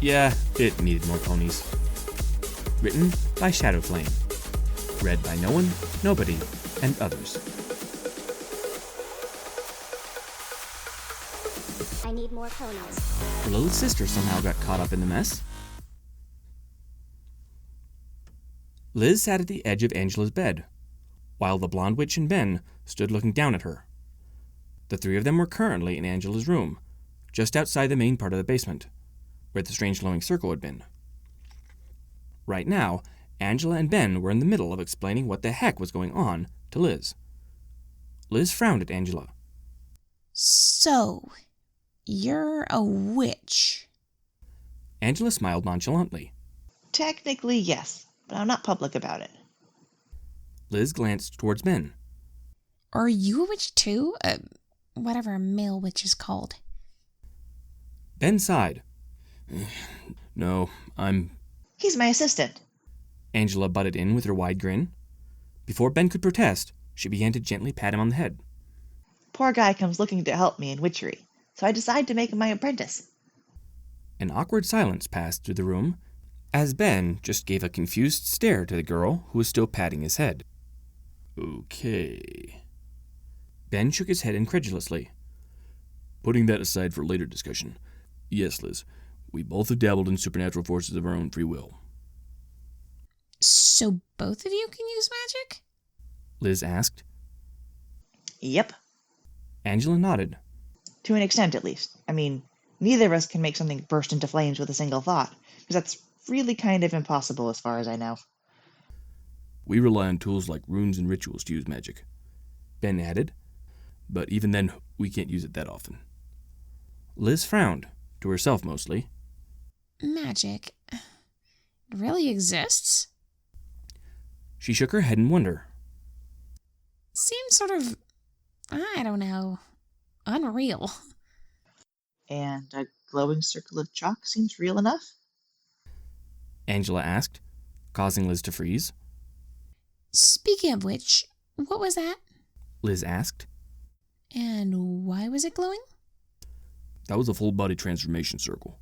Yeah, it needed more ponies. Written by Shadowflame. Read by no one, nobody, and others. I need more ponies. Her little sister somehow got caught up in the mess. Liz sat at the edge of Angela's bed, while the blonde witch and Ben stood looking down at her. The three of them were currently in Angela's room, just outside the main part of the basement, where the strange glowing circle had been. Right now, Angela and Ben were in the middle of explaining what the heck was going on to Liz. Liz frowned at Angela. So, you're a witch. Angela smiled nonchalantly. Technically, yes, but I'm not public about it. Liz glanced towards Ben. Are you a witch too? Whatever a male witch is called. Ben sighed. No, He's my assistant. Angela butted in with her wide grin. Before Ben could protest, she began to gently pat him on the head. Poor guy comes looking to help me in witchery, so I decide to make him my apprentice. An awkward silence passed through the room, as Ben just gave a confused stare to the girl who was still patting his head. Okay. Ben shook his head incredulously. Putting that aside for later discussion, yes, Liz, we both have dabbled in supernatural forces of our own free will. So both of you can use magic? Liz asked. Yep. Angela nodded. To an extent, at least. I mean, neither of us can make something burst into flames with a single thought, because that's really kind of impossible as far as I know. We rely on tools like runes and rituals to use magic, Ben added, but even then, we can't use it that often. Liz frowned, to herself mostly. Magic? It really exists? She shook her head in wonder. Seems sort of, I don't know, unreal. And a glowing circle of chalk seems real enough? Angela asked, causing Liz to freeze. Speaking of which, what was that? Liz asked. And why was it glowing? That was a full-body transformation circle.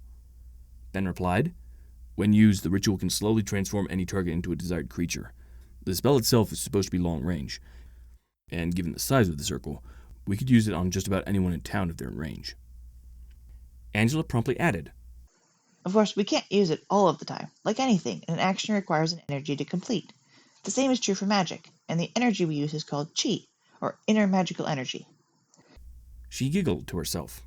Ben replied. When used, the ritual can slowly transform any target into a desired creature. The spell itself is supposed to be long-range, and given the size of the circle, we could use it on just about anyone in town if they're in range. Angela promptly added. Of course, we can't use it all of the time. Like anything, an action requires an energy to complete. The same is true for magic, and the energy we use is called chi, or inner magical energy. She giggled to herself.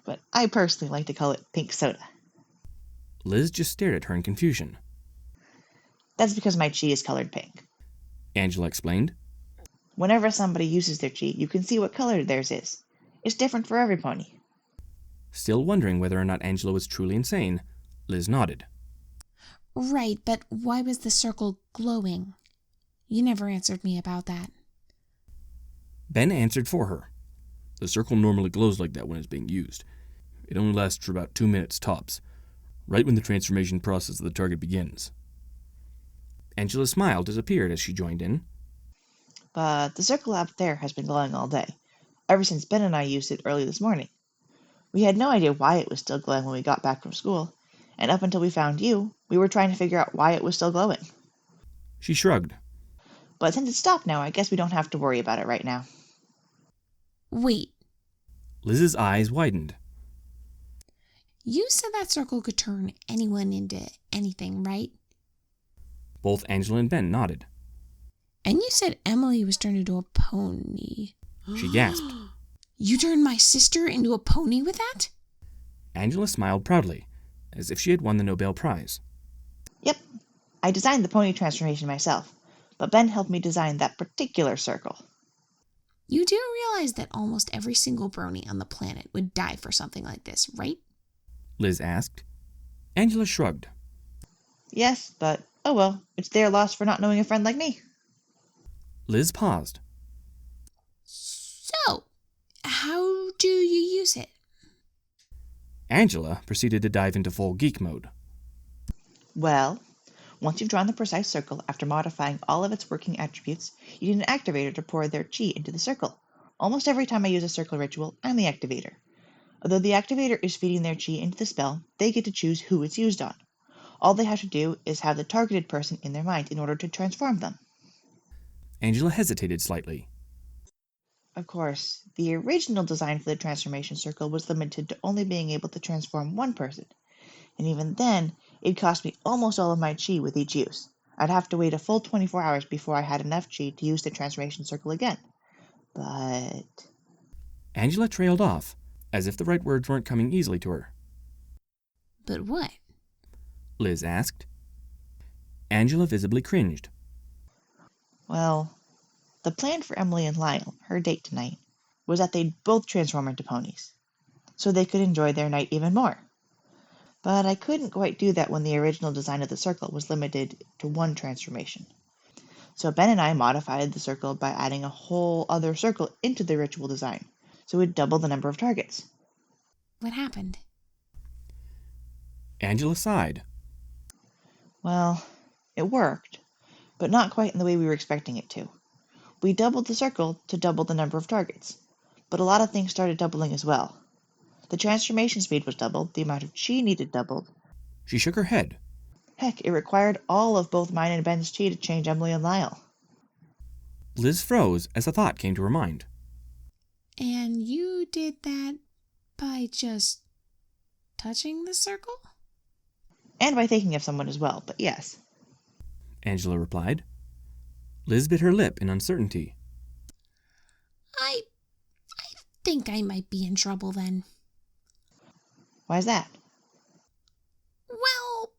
But I personally like to call it pink soda. Liz just stared at her in confusion. That's because my chi is colored pink. Angela explained. Whenever somebody uses their chi, you can see what color theirs is. It's different for every pony. Still wondering whether or not Angela was truly insane, Liz nodded. Right, but why was the circle glowing? You never answered me about that. Ben answered for her. The circle normally glows like that when it's being used. It only lasts for about 2 minutes tops, right when the transformation process of the target begins. Angela's smile disappeared as she joined in. But the circle out there has been glowing all day, ever since Ben and I used it early this morning. We had no idea why it was still glowing when we got back from school, and up until we found you, we were trying to figure out why it was still glowing. She shrugged. But since it's stopped now, I guess we don't have to worry about it right now. Wait. Liz's eyes widened. You said that circle could turn anyone into anything, right? Both Angela and Ben nodded. And you said Emily was turned into a pony. She gasped. You turned my sister into a pony with that? Angela smiled proudly, as if she had won the Nobel Prize. Yep, I designed the pony transformation myself, but Ben helped me design that particular circle. You do realize that almost every single brony on the planet would die for something like this, right? Liz asked. Angela shrugged. Yes, but oh well, it's their loss for not knowing a friend like me. Liz paused. So, how do you use it? Angela proceeded to dive into full geek mode. Well, once you've drawn the precise circle, after modifying all of its working attributes, you need an activator to pour their chi into the circle. Almost every time I use a circle ritual, I'm the activator. Although the activator is feeding their chi into the spell, they get to choose who it's used on. All they have to do is have the targeted person in their mind in order to transform them. Angela hesitated slightly. Of course, the original design for the transformation circle was limited to only being able to transform one person, and even then, it cost me almost all of my chi with each use. I'd have to wait a full 24 hours before I had enough chi to use the transformation circle again. But... Angela trailed off, as if the right words weren't coming easily to her. But what? Liz asked. Angela visibly cringed. Well, the plan for Emily and Lyle, her date tonight, was that they'd both transform into ponies, so they could enjoy their night even more. But I couldn't quite do that when the original design of the circle was limited to one transformation. So Ben and I modified the circle by adding a whole other circle into the ritual design, so it would double the number of targets. What happened? Angela sighed. Well, it worked, but not quite in the way we were expecting it to. We doubled the circle to double the number of targets, but a lot of things started doubling as well. The transformation speed was doubled, the amount of chi needed doubled. She shook her head. Heck, it required all of both mine and Ben's chi to change Emily and Lyle. Liz froze as a thought came to her mind. And you did that by just touching the circle? And by thinking of someone as well, but yes. Angela replied. Liz bit her lip in uncertainty. I think I might be in trouble then. Why's that? Well,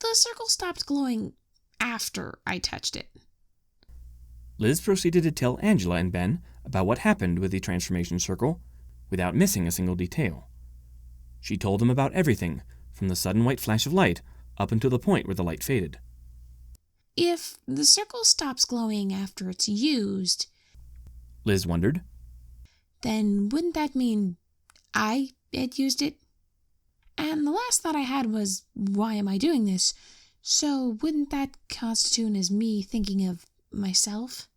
the circle stopped glowing after I touched it. Liz proceeded to tell Angela and Ben about what happened with the transformation circle without missing a single detail. She told them about everything, from the sudden white flash of light up until the point where the light faded. If the circle stops glowing after it's used, Liz wondered. then wouldn't that mean I had used it? And the last thought I had was, why am I doing this? So wouldn't that constitute as me thinking of myself?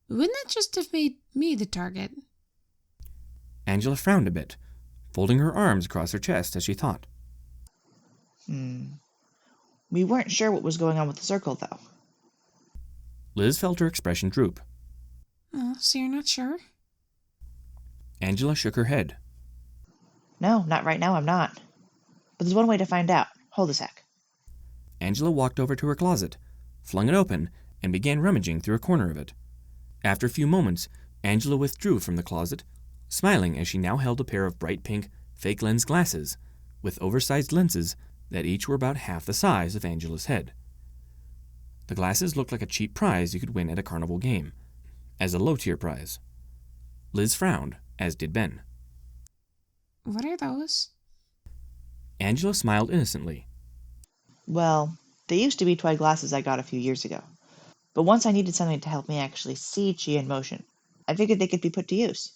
Wouldn't that just have made me the target? Angela frowned a bit, folding her arms across her chest as she thought. We weren't sure what was going on with the circle, though. Liz felt her expression droop. Oh, so you're not sure? Angela shook her head. No, not right now, I'm not. But there's one way to find out. Hold a sec. Angela walked over to her closet, flung it open, and began rummaging through a corner of it. After a few moments, Angela withdrew from the closet, smiling as she now held a pair of bright pink, fake lens glasses, with oversized lenses that each were about half the size of Angela's head. The glasses looked like a cheap prize you could win at a carnival game, as a low-tier prize. Liz frowned, as did Ben. What are those? Angela smiled innocently. Well, they used to be toy glasses I got a few years ago. But once I needed something to help me actually see chi in motion, I figured they could be put to use.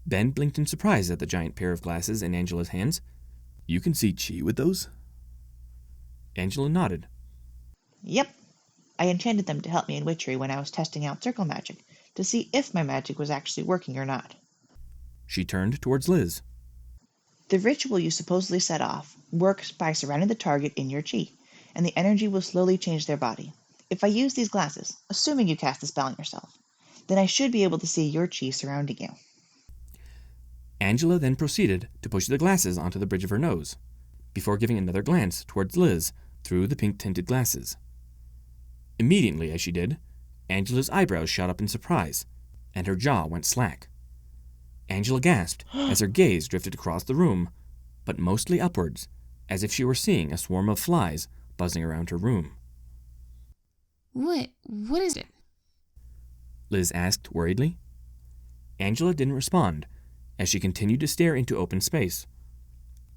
Ben blinked in surprise at the giant pair of glasses in Angela's hands. You can see chi with those? Angela nodded. Yep. I enchanted them to help me in witchery when I was testing out circle magic, to see if my magic was actually working or not. She turned towards Liz. The ritual you supposedly set off works by surrounding the target in your chi, and the energy will slowly change their body. If I use these glasses, assuming you cast the spell on yourself, then I should be able to see your chi surrounding you. Angela then proceeded to push the glasses onto the bridge of her nose, before giving another glance towards Liz through the pink-tinted glasses. Immediately as she did, Angela's eyebrows shot up in surprise, and her jaw went slack. Angela gasped as her gaze drifted across the room, but mostly upwards, as if she were seeing a swarm of flies buzzing around her room. What is it? Liz asked worriedly. Angela didn't respond, as she continued to stare into open space.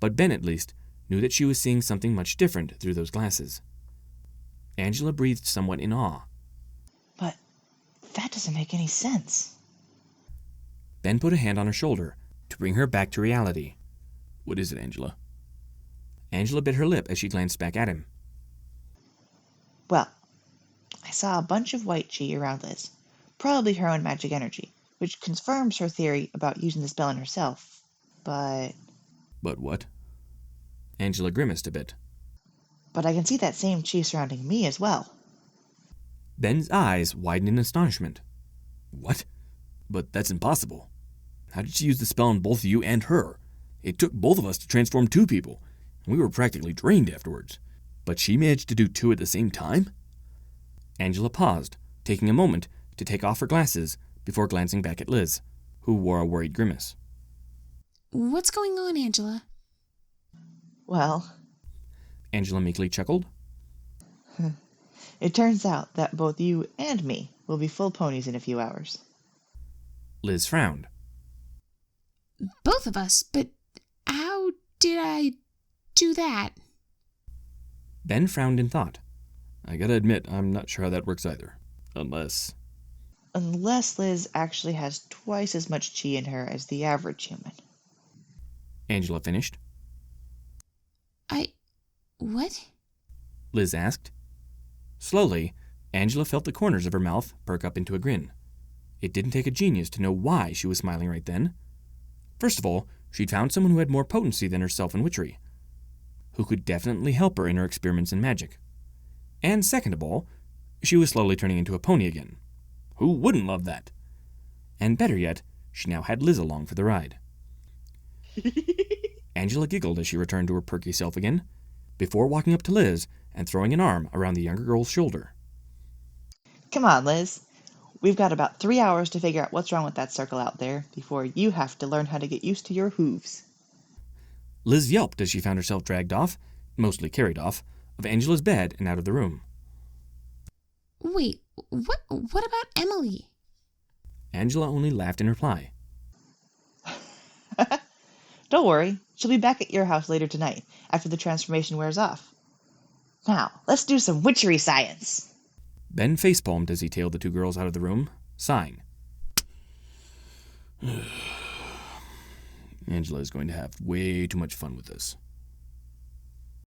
But Ben, at least, knew that she was seeing something much different through those glasses. Angela breathed somewhat in awe. But that doesn't make any sense. Ben put a hand on her shoulder to bring her back to reality. What is it, Angela? Angela bit her lip as she glanced back at him. Well, I saw a bunch of white chi around Liz, probably her own magic energy, which confirms her theory about using the spell on herself. But But what? Angela grimaced a bit. I can see that same chi surrounding me as well. Ben's eyes widened in astonishment. What? But that's impossible. How did she use the spell on both you and her? It took both of us to transform two people, and we were practically drained afterwards. But she managed to do two at the same time? Angela paused, taking a moment to take off her glasses before glancing back at Liz, who wore a worried grimace. What's going on, Angela? Well, Angela meekly chuckled. it turns out that both you and me will be full ponies in a few hours. Liz frowned. Both of us? But how did I do that? Ben frowned in thought. I gotta admit, I'm not sure how that works either. Unless Liz actually has twice as much chi in her as the average human. Angela finished. What? Liz asked. Slowly, Angela felt the corners of her mouth perk up into a grin. It didn't take a genius to know why she was smiling right then. First of all, she'd found someone who had more potency than herself in witchery, who could definitely help her in her experiments in magic. And second of all, she was slowly turning into a pony again. Who wouldn't love that? And better yet, she now had Liz along for the ride. Angela giggled as she returned to her perky self again, before walking up to Liz and throwing an arm around the younger girl's shoulder. Come on, Liz. We've got about 3 hours to figure out what's wrong with that circle out there before you have to learn how to get used to your hooves. Liz yelped as she found herself dragged off, mostly carried off, of Angela's bed and out of the room. Wait, what about Emily? Angela only laughed in reply. Don't worry, she'll be back at your house later tonight, after the transformation wears off. Now, let's do some witchery science. Ben facepalmed as he tailed the two girls out of the room, sighing. Angela is going to have way too much fun with this.